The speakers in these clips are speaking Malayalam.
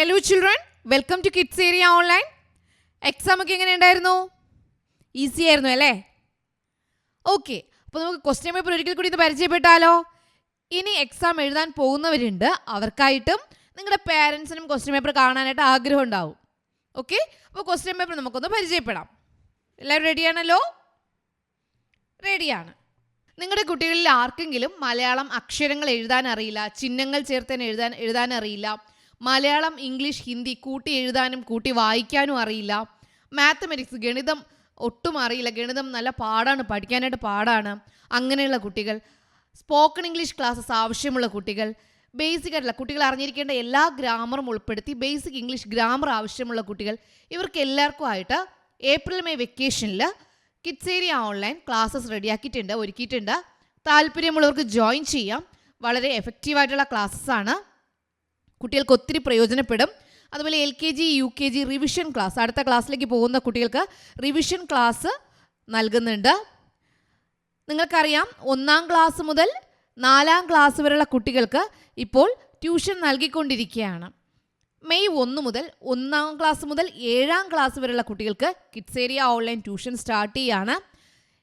Hello children, welcome to Kids Area Online. Exam ഒക്കെ എങ്ങനെ ഉണ്ടായിരുന്നു? ഈസി ആയിരുന്നു അല്ലേ? ഓക്കെ, അപ്പോൾ നമുക്ക് ക്വസ്റ്റ്യൻ പേപ്പർ ഒരിക്കൽ കൂടി ഇത് പരിചയപ്പെട്ടാലോ? ഇനി എക്സാം എഴുതാൻ പോകുന്നവരുണ്ട്, അവർക്കായിട്ടും നിങ്ങളുടെ പേരൻസിനും ക്വസ്റ്റ്യൻ പേപ്പർ കാണാനായിട്ട് ആഗ്രഹം ഉണ്ടാവും. ഓക്കെ, അപ്പോൾ ക്വസ്റ്റ്യൻ പേപ്പർ നമുക്കൊന്ന് പരിചയപ്പെടാം. എല്ലാവരും റെഡിയാണല്ലോ? റെഡിയാണ്. നിങ്ങളുടെ കുട്ടികളിൽ ആർക്കെങ്കിലും മലയാളം അക്ഷരങ്ങൾ എഴുതാൻ അറിയില്ല, ചിഹ്നങ്ങൾ ചേർത്ത് എഴുതാൻ അറിയില്ല, മലയാളം ഇംഗ്ലീഷ് ഹിന്ദി കൂട്ടി എഴുതാനും കൂട്ടി വായിക്കാനും അറിയില്ല, മാത്തമെറ്റിക്സ് ഗണിതം ഒട്ടും അറിയില്ല, ഗണിതം നല്ല പാടാണ്, പഠിക്കാനായിട്ട് പാടാണ്, അങ്ങനെയുള്ള കുട്ടികൾ, സ്പോക്കൺ ഇംഗ്ലീഷ് ക്ലാസ്സസ് ആവശ്യമുള്ള കുട്ടികൾ, ബേസിക് ആയിട്ടുള്ള കുട്ടികൾ അറിഞ്ഞിരിക്കേണ്ട എല്ലാ ഗ്രാമറും ഉൾപ്പെടുത്തി ബേസിക് ഇംഗ്ലീഷ് ഗ്രാമർ ആവശ്യമുള്ള കുട്ടികൾ, ഇവർക്ക് എല്ലാവർക്കും ആയിട്ട് ഏപ്രിൽ മെയ് വെക്കേഷനിൽ കിഡ്സ് ഏരിയ ഓൺലൈൻ ക്ലാസ്സസ് റെഡിയാക്കിയിട്ടുണ്ട്, ഒരുക്കിയിട്ടുണ്ട്. താല്പര്യമുള്ളവർക്ക് ജോയിൻ ചെയ്യാം. വളരെ എഫക്റ്റീവായിട്ടുള്ള ക്ലാസ്സസ്സാണ്, കുട്ടികൾക്ക് ഒത്തിരി പ്രയോജനപ്പെടും. അതുപോലെ LKG UKG റിവിഷൻ ക്ലാസ്, അടുത്ത ക്ലാസ്സിലേക്ക് പോകുന്ന കുട്ടികൾക്ക് റിവിഷൻ ക്ലാസ് നൽകുന്നുണ്ട്. നിങ്ങൾക്കറിയാം, 1ാം ക്ലാസ് മുതൽ 4ാം ക്ലാസ് വരെയുള്ള കുട്ടികൾക്ക് ഇപ്പോൾ ട്യൂഷൻ നൽകിക്കൊണ്ടിരിക്കുകയാണ്. മെയ് 1 മുതൽ 1ാം ക്ലാസ് മുതൽ 7ാം ക്ലാസ് വരെയുള്ള കുട്ടികൾക്ക് kids area online tuition start ചെയ്യുകയാണ്.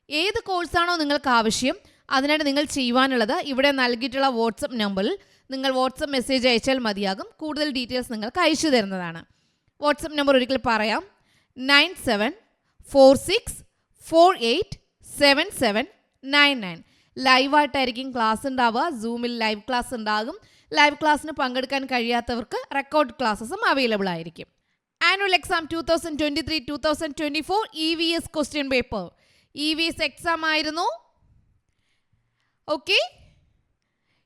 ഏത് കോഴ്സാണോ നിങ്ങൾക്ക് ആവശ്യം, അതിനായിട്ട് നിങ്ങൾ ചെയ്യുവാനുള്ളത് ഇവിടെ നൽകിയിട്ടുള്ള വാട്സപ്പ് നമ്പറിൽ നിങ്ങൾ വാട്സപ്പ് മെസ്സേജ് അയച്ചാൽ മതിയാകും. കൂടുതൽ ഡീറ്റെയിൽസ് നിങ്ങൾക്ക് അയച്ചു തരുന്നതാണ്. വാട്സപ്പ് നമ്പർ ഒരിക്കൽ പറയാം: 9746487799. ലൈവായിട്ടായിരിക്കും ക്ലാസ് ഉണ്ടാവുക. സൂമിൽ ലൈവ് ക്ലാസ് ഉണ്ടാകും. ലൈവ് ക്ലാസ്സിന് പങ്കെടുക്കാൻ കഴിയാത്തവർക്ക് റെക്കോർഡ് ക്ലാസ്സസും അവൈലബിൾ ആയിരിക്കും. Annual exam 2023-2024 EVS question paper, EVS exam ആയിരുന്നു. ഓക്കെ,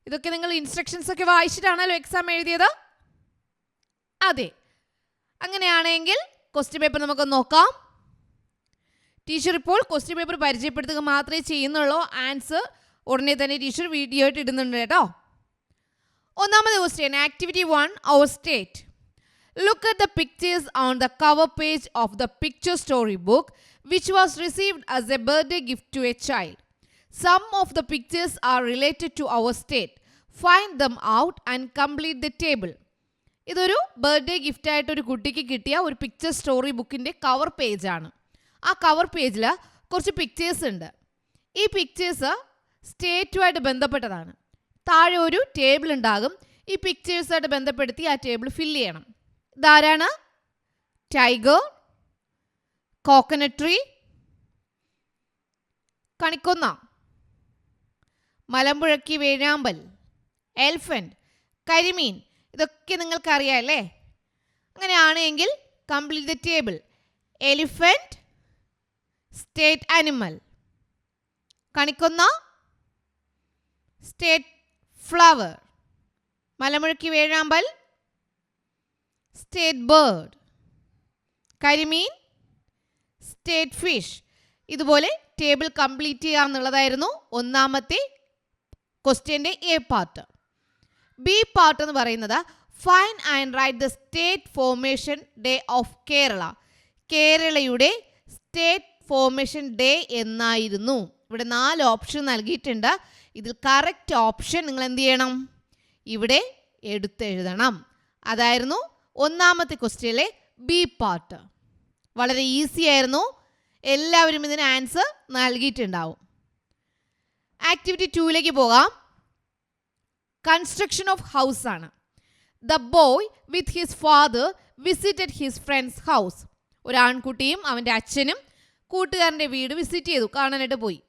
ഇതൊക്കെ നിങ്ങൾ ഇൻസ്ട്രക്ഷൻസ് ഒക്കെ വായിച്ചിട്ടാണല്ലോ എക്സാം എഴുതിയത്? അതെ. അങ്ങനെയാണെങ്കിൽ ക്വസ്റ്റ്യൻ പേപ്പർ നമുക്ക് നോക്കാം. ടീച്ചർ ഇപ്പോൾ ക്വസ്റ്റ്യൻ പേപ്പർ പരിചയപ്പെടുത്തുക മാത്രമേ ചെയ്യുന്നുള്ളൂ. ആൻസർ ഉടനെ തന്നെ ടീച്ചർ വീഡിയോ ആയിട്ട് ഇടുന്നുണ്ട് കേട്ടോ. ഒന്നാമത്തെ question, activity 1, our state. Look at the pictures on the cover page of the picture story book which was received as a birthday gift to a child. Some of the pictures are related to our state. Find them out and complete the table. ഇതൊരു ബർത്ത്ഡേ ഗിഫ്റ്റ് ആയിട്ട് ഒരു കുട്ടിക്ക് കിട്ടിയ ഒരു പിക്ചർ സ്റ്റോറി ബുക്കിൻ്റെ കവർ പേജാണ്. ആ കവർ പേജിൽ കുറച്ച് പിക്ചേഴ്സ് ഉണ്ട്. ഈ പിക്ചേഴ്സ് സ്റ്റേറ്റുമായിട്ട് ബന്ധപ്പെട്ടതാണ്. താഴെ ഒരു ടേബിൾ ഉണ്ടാകും. ഈ പിക്ചേഴ്സായിട്ട് ബന്ധപ്പെടുത്തി ആ ടേബിൾ ഫില്ല് ചെയ്യണം. ഇതാരാണ്? ടൈഗർ, കോക്കനട്ട് ട്രീ, കണിക്കൊന്ന, മലമ്പുഴക്കി വേഴാമ്പൽ, എലിഫന്റ്, കരിമീൻ. ഇതൊക്കെ നിങ്ങൾക്കറിയാം അല്ലേ? അങ്ങനെയാണെങ്കിൽ complete the table. Elephant state animal, കണിക്കൊന്ന സ്റ്റേറ്റ് ഫ്ലവർ, മലമ്പുഴക്കി വേഴാമ്പൽ സ്റ്റേറ്റ് ബേർഡ്, കരിമീൻ സ്റ്റേറ്റ് ഫിഷ്. ഇതുപോലെ ടേബിൾ കംപ്ലീറ്റ് ചെയ്യാമെന്നുള്ളതായിരുന്നു ഒന്നാമത്തെ ക്വസ്റ്റ്യൻ്റെ എ പാർട്ട്. ബി പാർട്ട് എന്ന് പറയുന്നത് find and write the state formation day of Kerala. കേരളയുടെ സ്റ്റേറ്റ് ഫോർമേഷൻ ഡേ എന്നായിരുന്നു. ഇവിടെ 4 ഓപ്ഷൻ നൽകിയിട്ടുണ്ട്. ഇതിൽ കറക്റ്റ് ഓപ്ഷൻ നിങ്ങൾ എന്ത് ചെയ്യണം? ഇവിടെ എടുത്തെഴുതണം. അതായിരുന്നു ഒന്നാമത്തെ ക്വസ്റ്റ്യനിലെ ബി പാർട്ട്. വളരെ ഈസി ആയിരുന്നു. എല്ലാവരും ഇതിന് ആൻസർ നൽകിയിട്ടുണ്ടാവും. ആക്ടിവിറ്റി 2ലേക്ക് പോകാം. കൺസ്ട്രക്ഷൻ ഓഫ് ഹൗസ് ആണ്. The boy with his father visited his friends house. ഒരു ആൺകുട്ടിയും അവൻ്റെ അച്ഛനും കൂട്ടുകാരൻ്റെ വീട് വിസിറ്റ് ചെയ്തു, കാണാനായിട്ട് പോയി.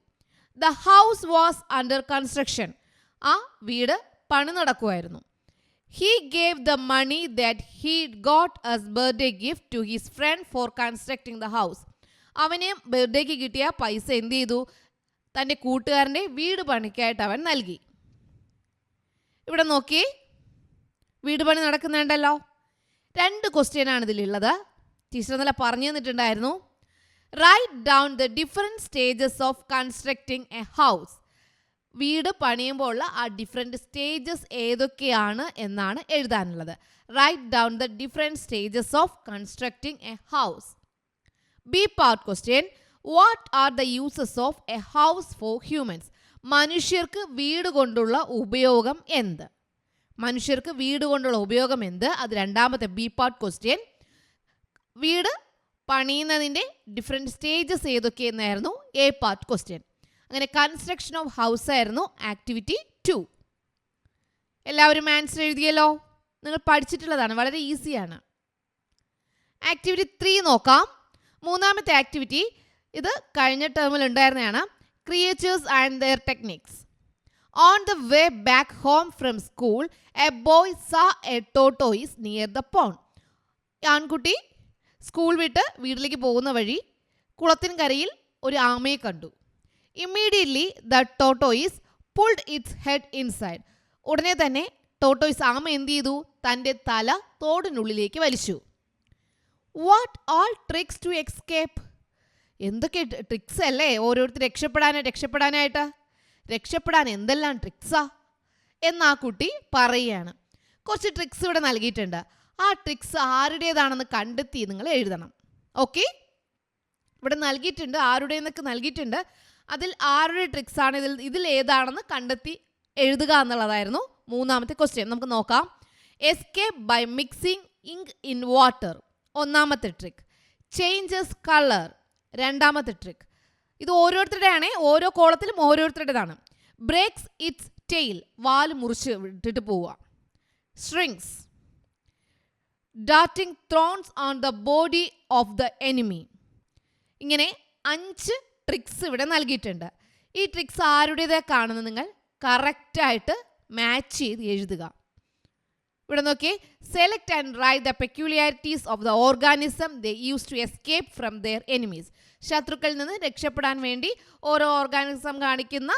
The house was under construction. ആ വീട് പണി നടക്കുമായിരുന്നു. He gave the money that he got as birthday gift to his friend for constructing the house. അവന് ബർത്ത്ഡേക്ക് കിട്ടിയ പൈസ എന്ത് ചെയ്തു? തൻ്റെ കൂട്ടുകാരൻ്റെ വീട് പണിക്കായിട്ട് അവൻ നൽകി. ഇവിടെ നോക്കി, വീട് പണി നടക്കുന്നുണ്ടല്ലോ. 2 ക്വസ്റ്റ്യനാണ് ഇതിലുള്ളത്. ടീച്ചർ നല്ല പറഞ്ഞു തന്നിട്ടുണ്ടായിരുന്നു. Write down the different stages of constructing a house. വീട് പണിയുമ്പോൾ ഉള്ള ആ ഡിഫറെൻറ്റ് സ്റ്റേജസ് ഏതൊക്കെയാണ് എന്നാണ് എഴുതാനുള്ളത്. Write down the different stages of constructing a house. B part question, what are the uses of a house for humans. മനുഷ്യർക്ക് വീട് കൊണ്ടുള്ള ഉപയോഗം എന്ത്? മനുഷ്യർക്ക് വീട് കൊണ്ടുള്ള ഉപയോഗം എന്ത്? അത് രണ്ടാമത്തെ ബി പാർട്ട് ക്വസ്റ്റ്യൻ. വീട് പണിയുന്നതിൻ്റെ ഡിഫറെൻറ്റ് സ്റ്റേജസ് ഏതൊക്കെയെന്നായിരുന്നു എ പാർട്ട് ക്വസ്റ്റ്യൻ. അങ്ങനെ കൺസ്ട്രക്ഷൻ ഓഫ് ഹൗസ് ആയിരുന്നു ആക്ടിവിറ്റി 2. എല്ലാവരും ആൻസർ എഴുതിയല്ലോ. നിങ്ങൾ പഠിച്ചിട്ടുള്ളതാണ്, വളരെ ഈസിയാണ്. ആക്ടിവിറ്റി 3 നോക്കാം. മൂന്നാമത്തെ ആക്ടിവിറ്റി ഇത് കഴിഞ്ഞ ടേമിൽ ഉണ്ടായിരുന്നതാണ്. Creatures and their techniques. On the way back home from school a boy saw a tortoise near the pond. ആൺകുട്ടി സ്കൂൾ വിട്ട് വീട്ടിലേക്ക് പോകുന്ന വഴി കുളത്തിൻകരയിൽ ഒരു ആമയെ കണ്ടു. Immediately the tortoise pulled its head inside. ഉടനെ തന്നെ ടോട്ടോയിസ് ആമ എന്ത് ചെയ്തു? തൻ്റെ തല തോടിനുള്ളിലേക്ക് വലിച്ചു. What all tricks to escape. എന്തൊക്കെ ട്രിക്സ് അല്ലേ ഓരോരുത്തർ രക്ഷപ്പെടാനായിട്ട്. രക്ഷപ്പെടാൻ എന്തെല്ലാം ട്രിക്സാ എന്ന് ആ കുട്ടി പറയുകയാണ്. കുറച്ച് ട്രിക്സ് ഇവിടെ നൽകിയിട്ടുണ്ട്. ആ ട്രിക്സ് ആരുടേതാണെന്ന് കണ്ടെത്തി നിങ്ങൾ എഴുതണം. ഓക്കെ, ഇവിടെ നൽകിയിട്ടുണ്ട്, ആരുടേന്നൊക്കെ നൽകിയിട്ടുണ്ട്. അതിൽ ആരുടെ ട്രിക്സ് ആണ് ഇതിൽ ഏതാണെന്ന് കണ്ടെത്തി എഴുതുക എന്നുള്ളതായിരുന്നു മൂന്നാമത്തെ ക്വസ്റ്റ്യൻ. നമുക്ക് നോക്കാം. Escape by mixing ink in water, ഒന്നാമത്തെ ട്രിക്ക്. ചേഞ്ചസ് കളർ, രണ്ടാമത്തെ ട്രിക്ക്. ഇത് ഓരോരുത്തരുടെയാണ്, ഓരോ കോളത്തിലും ഓരോരുത്തരുടേതാണ്. ബ്രേക്സ് ഇറ്റ്സ് ടെയിൽ, വാല് മുറിച്ച് ഇട്ടിട്ട് പോവുക. Strings, darting thorns on the body of the enemy. ഇങ്ങനെ 5 ട്രിക്സ് ഇവിടെ നൽകിയിട്ടുണ്ട്. ഈ ട്രിക്സ് ആരുടേതാ കാണുന്നത് നിങ്ങൾ കറക്റ്റായിട്ട് മാച്ച് ചെയ്ത് എഴുതുക. ഇവിടെ നോക്കി. Select and write the peculiarities of the organism they use to escape from their enemies. ശത്രുക്കളിൽ നിന്ന് രക്ഷപ്പെടാൻ വേണ്ടി ഓരോ ഓർഗാനിസം കാണിക്കുന്ന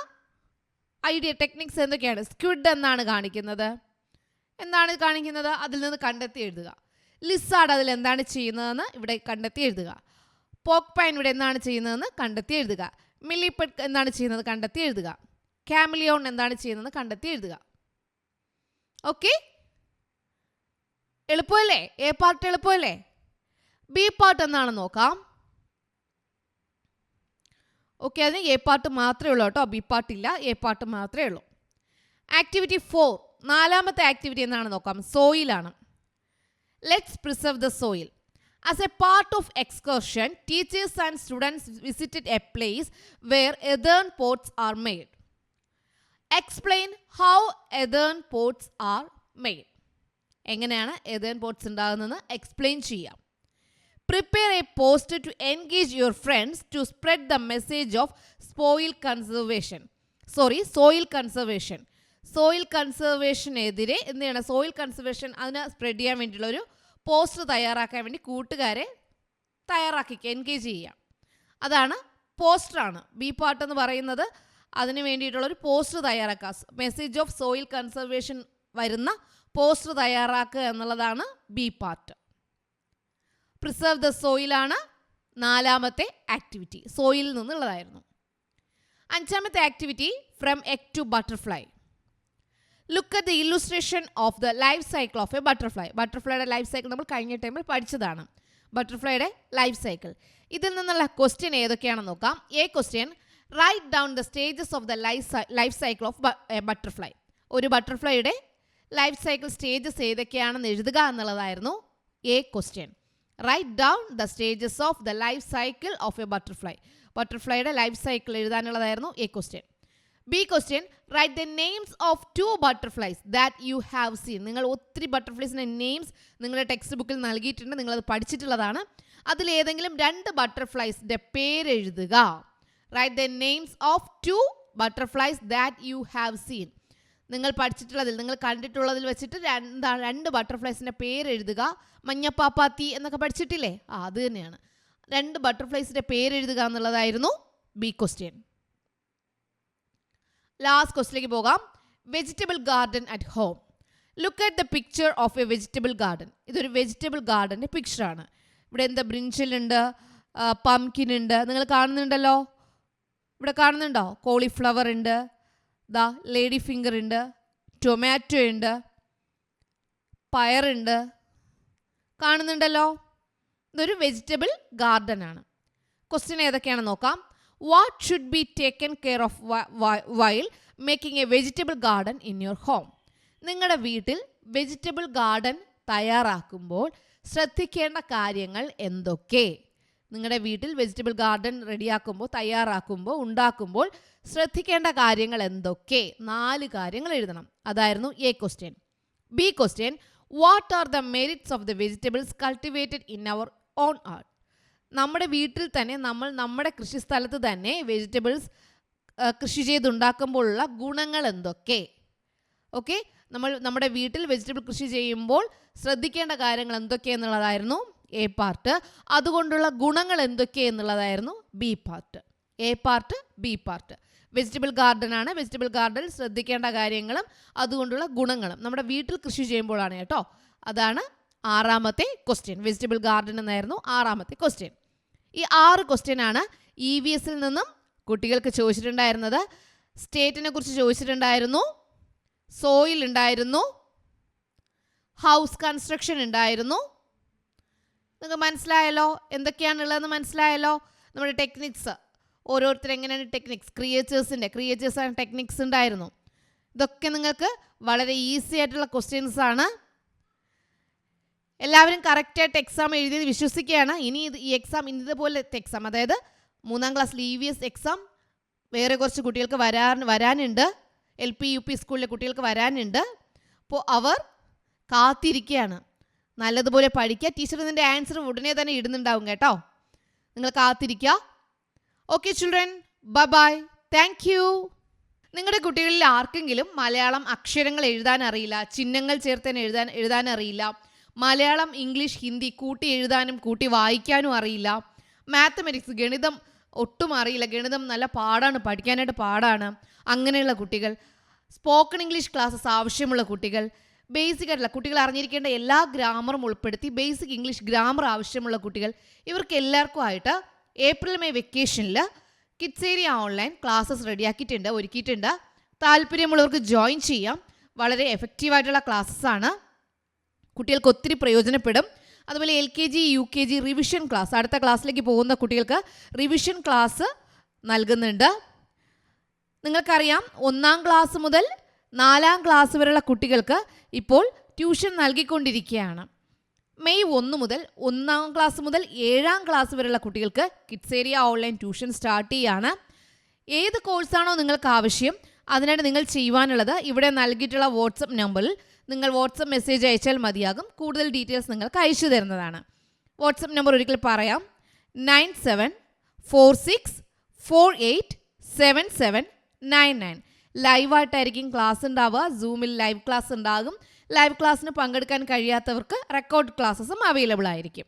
ഐഡിയ ടെക്നിക്സ് എന്തൊക്കെയാണ്? സ്ക്വിഡ് എന്നാണ് കാണിക്കുന്നത്. എന്താണ് കാണിക്കുന്നത്? അതിൽ നിന്ന് കണ്ടെത്തി എഴുതുക. ലിസാർഡ് അതിൽ എന്താണ് ചെയ്യുന്നതെന്ന് ഇവിടെ കണ്ടെത്തി എഴുതുക. പോക്ക് പൈൻ ഇവിടെ എന്താണ് ചെയ്യുന്നതെന്ന് കണ്ടെത്തി എഴുതുക. മില്ലിപ്പെഡ് എന്താണ് ചെയ്യുന്നത് കണ്ടെത്തി എഴുതുക. ക്യാമിലിയോൺ എന്താണ് ചെയ്യുന്നത് കണ്ടെത്തി എഴുതുക. ഓക്കെ, എളുപ്പമല്ലേ? എ പാർട്ട് എളുപ്പമല്ലേ? ബി പാർട്ട് എന്നാണ് നോക്കാം. ഓക്കെ, അതിന് എ പാർട്ട് മാത്രമേ ഉള്ളൂ കേട്ടോ, ബി പാർട്ട് ഇല്ല, എ പാർട്ട് മാത്രമേ ഉള്ളൂ. ആക്ടിവിറ്റി 4, നാലാമത്തെ ആക്ടിവിറ്റി എന്നാണ് നോക്കാം. സോയിലാണ്. Let's preserve the soil. As a part of excursion, teachers and students visited a place where earthen pots are made. Explain how earthen pots are made. എങ്ങനെയാണ് earthen pots ഉണ്ടാകുന്നതെന്ന് എക്സ്പ്ലെയിൻ ചെയ്യാം. Prepare a poster to engage your friends to spread the message of soil conservation. Soil കൺസർവേഷനെതിരെ എന്താണ്? സോയിൽ കൺസർവേഷൻ അതിനെ സ്പ്രെഡ് ചെയ്യാൻ വേണ്ടിയുള്ളൊരു പോസ്റ്റർ തയ്യാറാക്കാൻ വേണ്ടി കൂട്ടുകാരെ തയ്യാറാക്കിക്കുക, എൻഗേജ് ചെയ്യുക. അതാണ് പോസ്റ്ററാണ്. ബി പാർട്ട് എന്ന് പറയുന്നത് അതിന് വേണ്ടിയിട്ടുള്ളൊരു പോസ്റ്റർ തയ്യാറാക്കുക. മെസ്സേജ് ഓഫ് സോയിൽ കൺസർവേഷൻ വരുന്ന പോസ്റ്റർ തയ്യാറാക്കുക എന്നുള്ളതാണ് ബി പാർട്ട്. പ്രിസർവ് ദ സോയിലാണ് നാലാമത്തെ ആക്ടിവിറ്റി. സോയിലിൽ നിന്നുള്ളതായിരുന്നു. അഞ്ചാമത്തെ activity from egg to butterfly. Look at the illustration of the life cycle of a butterfly. ബട്ടർഫ്ലൈയുടെ ലൈഫ് സൈക്കിൾ നമ്മൾ കഴിഞ്ഞ ടൈമിൽ പഠിച്ചതാണ്. ബട്ടർഫ്ലൈയുടെ ലൈഫ് സൈക്കിൾ. ഇതിൽ നിന്നുള്ള ക്വസ്റ്റ്യൻ ഏതൊക്കെയാണെന്ന് നോക്കാം. A question, write down the stages of the life cycle of a butterfly. ഒരു ബട്ടർഫ്ലൈയുടെ ലൈഫ് സൈക്കിൾ സ്റ്റേജസ് ഏതൊക്കെയാണെന്ന് എഴുതുക എന്നുള്ളതായിരുന്നു A question. Write down the stages of the life cycle of a butterfly. ബട്ടർഫ്ലൈയുടെ ലൈഫ് സൈക്കിൾ എഴുതാനുള്ളതായിരുന്നു A question. B question, write the names of 2 butterflies that you have seen. നിങ്ങൾ ഒത്തിരി ബട്ടർഫ്ലൈസിൻ്റെ നെയിംസ് നിങ്ങളുടെ ടെക്സ്റ്റ് ബുക്കിൽ നൽകിയിട്ടുണ്ട്, നിങ്ങളത് പഠിച്ചിട്ടുള്ളതാണ്. അതിലേതെങ്കിലും 2 ബട്ടർഫ്ലൈസിൻ്റെ പേരെഴുതുക. Write the names of 2 butterflies that you have seen. നിങ്ങൾ പഠിച്ചിട്ടുള്ളതിൽ, നിങ്ങൾ കണ്ടിട്ടുള്ളതിൽ വെച്ചിട്ട് 2 ബട്ടർഫ്ലൈസിൻ്റെ പേരെഴുതുക. മഞ്ഞപ്പാപ്പാത്തി എന്നൊക്കെ പഠിച്ചിട്ടില്ലേ? അത് തന്നെയാണ്. 2 ബട്ടർഫ്ലൈസിൻ്റെ പേരെഴുതുക എന്നുള്ളതായിരുന്നു ബി ക്വസ്റ്റ്യൻ. ലാസ്റ്റ് ക്വസ്റ്റിലേക്ക് പോകാം. Vegetable garden at home. Look at the picture of A vegetable garden. ഇതൊരു വെജിറ്റബിൾ ഗാർഡൻ്റെ പിക്ചറാണ്. ഇവിടെ എന്താ? ബ്രിഞ്ചലുണ്ട്, പംകിൻ ഉണ്ട്, നിങ്ങൾ കാണുന്നുണ്ടല്ലോ. ഇവിടെ കാണുന്നുണ്ടോ? കോളിഫ്ലവർ ഉണ്ട്, ദാ ലേഡി ഫിംഗർ ഉണ്ട്, ടൊമാറ്റോ ഉണ്ട്, പയറുണ്ട്, കാണുന്നുണ്ടല്ലോ. ഇതൊരു വെജിറ്റബിൾ ഗാർഡൻ ആണ്. ക്വസ്റ്റ്യൻ ഏതൊക്കെയാണെന്ന് നോക്കാം. What should be taken care of while making a vegetable garden in your home? നിങ്ങളുടെ വീട്ടിൽ വെജിറ്റബിൾ ഗാർഡൻ തയ്യാറാക്കുമ്പോൾ ശ്രദ്ധിക്കേണ്ട കാര്യങ്ങൾ എന്തൊക്കെ? നിങ്ങളുടെ വീട്ടിൽ വെജിറ്റബിൾ ഗാർഡൻ ഉണ്ടാക്കുമ്പോൾ ശ്രദ്ധിക്കേണ്ട കാര്യങ്ങൾ എന്തൊക്കെ? 4 കാര്യങ്ങൾ എഴുതണം. അതായിരുന്നു A question. B question, what are the merits of the vegetables cultivated in our own yard? നമ്മുടെ വീട്ടിൽ തന്നെ നമ്മുടെ കൃഷിസ്ഥലത്ത് തന്നെ വെജിറ്റബിൾസ് കൃഷി ചെയ്തുണ്ടാക്കുമ്പോഴുള്ള ഗുണങ്ങൾ എന്തൊക്കെ? ഓക്കെ, നമ്മുടെ വീട്ടിൽ വെജിറ്റബിൾ കൃഷി ചെയ്യുമ്പോൾ ശ്രദ്ധിക്കേണ്ട കാര്യങ്ങൾ എന്തൊക്കെയെന്നുള്ളതായിരുന്നു എ പാർട്ട്. അതുകൊണ്ടുള്ള ഗുണങ്ങൾ എന്തൊക്കെ എന്നുള്ളതായിരുന്നു B part. A part, B part. Vegetable ഗാർഡനാണ്. വെജിറ്റബിൾ ഗാർഡനിൽ ശ്രദ്ധിക്കേണ്ട കാര്യങ്ങളും അതുകൊണ്ടുള്ള ഗുണങ്ങളും നമ്മുടെ വീട്ടിൽ കൃഷി ചെയ്യുമ്പോഴാണ് കേട്ടോ. അതാണ് 6ാമത്തെ ക്വസ്റ്റ്യൻ. വെജിറ്റബിൾ ഗാർഡൻ എന്നായിരുന്നു 6ാമത്തെ ക്വസ്റ്റ്യൻ. ഈ 6 ക്വസ്റ്റ്യനാണ് EVSൽ നിന്നും കുട്ടികൾക്ക് ചോദിച്ചിട്ടുണ്ടായിരുന്നത്. സ്റ്റേറ്റിനെ കുറിച്ച് ചോദിച്ചിട്ടുണ്ടായിരുന്നു, സോയിൽ ഉണ്ടായിരുന്നു, ഹൗസ് കൺസ്ട്രക്ഷൻ ഉണ്ടായിരുന്നു. നിങ്ങൾക്ക് മനസ്സിലായല്ലോ എന്തൊക്കെയാണുള്ളതെന്ന് മനസ്സിലായല്ലോ. നമ്മുടെ ടെക്നിക്സ്, ഓരോരുത്തർ എങ്ങനെയാണ് ക്രിയേച്ചേഴ്സ് ആൻഡ് ടെക്നിക്സ് ഉണ്ടായിരുന്നു. ഇതൊക്കെ നിങ്ങൾക്ക് വളരെ ഈസി ആയിട്ടുള്ള ക്വസ്റ്റ്യൻസ് ആണ്. എല്ലാവരും കറക്റ്റായിട്ട് എക്സാം എഴുതിയത് വിശ്വസിക്കുകയാണ്. ഇനി ഈ എക്സാം ഇതുപോലത്തെ എക്സാം, അതായത് 3ാം ക്ലാസ്സിൽ EVS എക്സാം വേറെ കുറച്ച് കുട്ടികൾക്ക് വരാനുണ്ട്. LP UP സ്കൂളിലെ കുട്ടികൾക്ക് വരാനുണ്ട്. അപ്പോൾ അവർ കാത്തിരിക്കുകയാണ്. നല്ലതുപോലെ പഠിക്കുക. ടീച്ചർ ഇതിൻ്റെ ആൻസർ ഉടനെ തന്നെ ഇടുന്നുണ്ടാവും കേട്ടോ. നിങ്ങൾ കാത്തിരിക്കുക. Okay children, bye bye, thank you. നിങ്ങളുടെ കുട്ടികളിൽ ആർക്കെങ്കിലും മലയാളം അക്ഷരങ്ങൾ എഴുതാൻ അറിയില്ല, ചിഹ്നങ്ങൾ ചേർത്ത് എഴുതാൻ അറിയില്ല, മലയാളം ഇംഗ്ലീഷ് ഹിന്ദി കൂട്ടി എഴുതാനും കൂട്ടി വായിക്കാനും അറിയില്ല, മാത്തമെറ്റിക്സ് ഗണിതം ഒട്ടും അറിയില്ല, ഗണിതം നല്ല പാടാണ്, പഠിക്കാനായിട്ട് പാടാണ്, അങ്ങനെയുള്ള കുട്ടികൾ, സ്പോക്കൺ ഇംഗ്ലീഷ് ക്ലാസ്സസ് ആവശ്യമുള്ള കുട്ടികൾ, ബേസിക് ആയിട്ടുള്ള കുട്ടികൾ അറിഞ്ഞിരിക്കേണ്ട എല്ലാ ഗ്രാമറും ഉൾപ്പെടുത്തി ബേസിക് ഇംഗ്ലീഷ് ഗ്രാമർ ആവശ്യമുള്ള കുട്ടികൾ, ഇവർക്ക് എല്ലാവർക്കും ആയിട്ട് ഏപ്രിൽ മെയ് വെക്കേഷനിൽ കിഡ്സ് ഏരിയ ഓൺലൈൻ ക്ലാസ്സസ് ഒരുക്കിയിട്ടുണ്ട്. താല്പര്യമുള്ളവർക്ക് ജോയിൻ ചെയ്യാം. വളരെ എഫക്റ്റീവായിട്ടുള്ള ക്ലാസ്സസ് ആണ്. കുട്ടികൾക്ക് ഒത്തിരി പ്രയോജനപ്പെടും. അതുപോലെ LKG UKG റിവിഷൻ ക്ലാസ്, അടുത്ത ക്ലാസ്സിലേക്ക് പോകുന്ന കുട്ടികൾക്ക് റിവിഷൻ ക്ലാസ് നൽകുന്നുണ്ട്. നിങ്ങൾക്കറിയാം 1ാം ക്ലാസ് മുതൽ 4ാം ക്ലാസ് വരെയുള്ള കുട്ടികൾക്ക് ഇപ്പോൾ ട്യൂഷൻ നൽകിക്കൊണ്ടിരിക്കുകയാണ്. മെയ് 1 മുതൽ 1ാം ക്ലാസ് മുതൽ 7ാം ക്ലാസ് വരെയുള്ള കുട്ടികൾക്ക് kids area online tuition start ചെയ്യുകയാണ്. ഏത് കോഴ്സാണോ നിങ്ങൾക്ക് ആവശ്യം അതിനായിട്ട് നിങ്ങൾ ചെയ്യുവാനുള്ളത് ഇവിടെ നൽകിയിട്ടുള്ള വാട്സപ്പ് നമ്പറിൽ നിങ്ങൾ വാട്സപ്പ് മെസ്സേജ് അയച്ചാൽ മതിയാകും. കൂടുതൽ ഡീറ്റെയിൽസ് നിങ്ങൾക്ക് അയച്ചു തരുന്നതാണ്. വാട്സപ്പ് നമ്പർ ഒരിക്കൽ പറയാം, 9746487799. ലൈവായിട്ടായിരിക്കും ക്ലാസ് ഉണ്ടാവുക. സൂമിൽ ലൈവ് ക്ലാസ് ഉണ്ടാകും. ലൈവ് ക്ലാസ്സിന് പങ്കെടുക്കാൻ കഴിയാത്തവർക്ക് റെക്കോർഡ് ക്ലാസ്സസും അവൈലബിൾ ആയിരിക്കും.